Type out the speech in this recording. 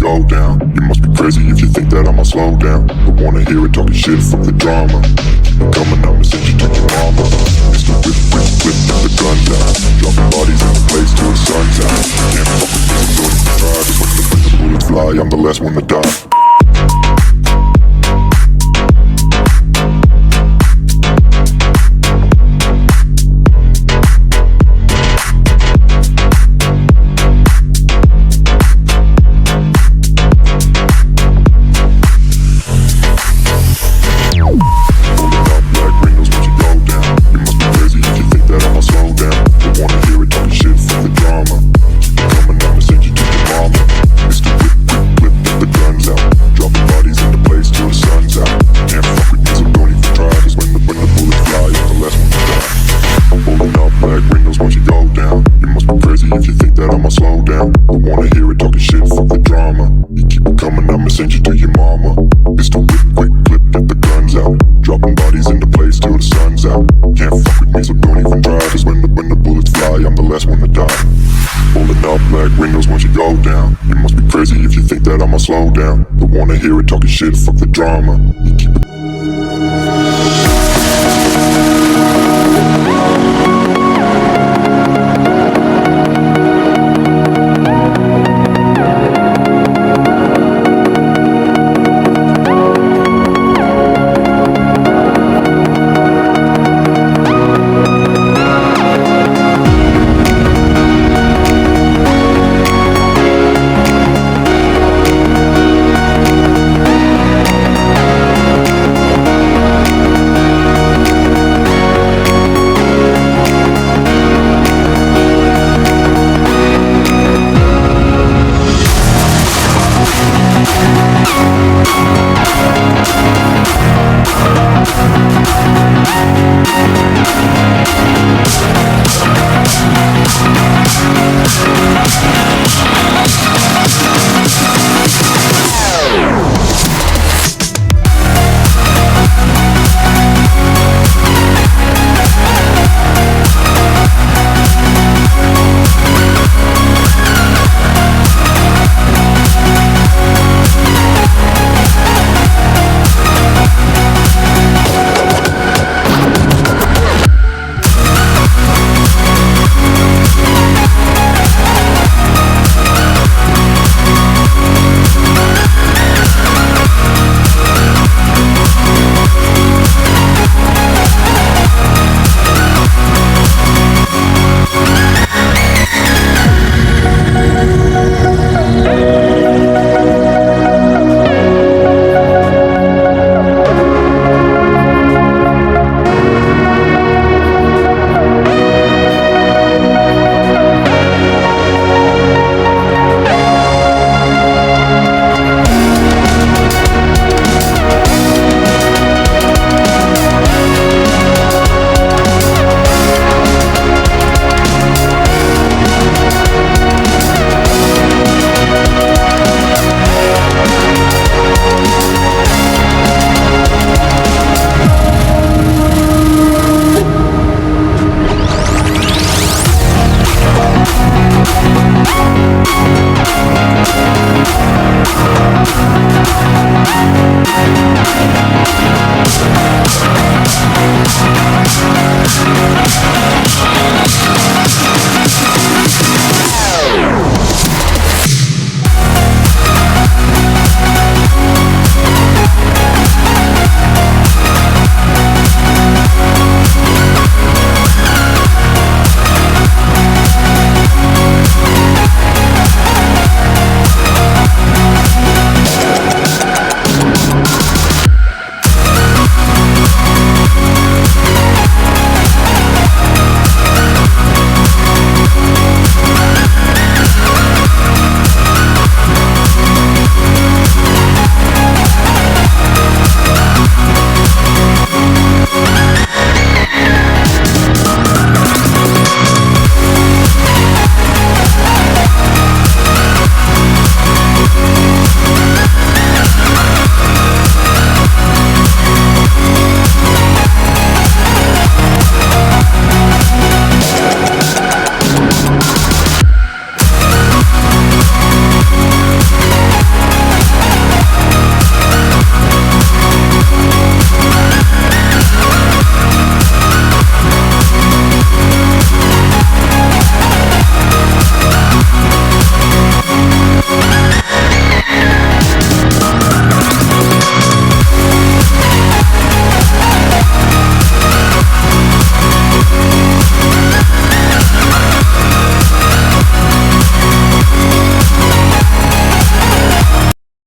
go down. You must be crazy if you think that I'ma slow down. Don't wanna hear it talking shit, fuck the drama. Keep it coming, I'ma send you to your mama. It's the whip, whip, whip, get the guns out. Dropping bodies in the place till the sun's out. Can't fuck with me, so don't even try. Just when the bullets fly, I'm the last one to die. Send you to your mama. It's the whip, quick clip, get the guns out. Dropping bodies into place till the sun's out. Can't fuck with me, so don't even try. Cause when the bullets fly, I'm the last one to die. Pulling up black windows once you go down. You must be crazy if you think that I'ma slow down. Don't wanna hear it talking shit, fuck the drama. You keep it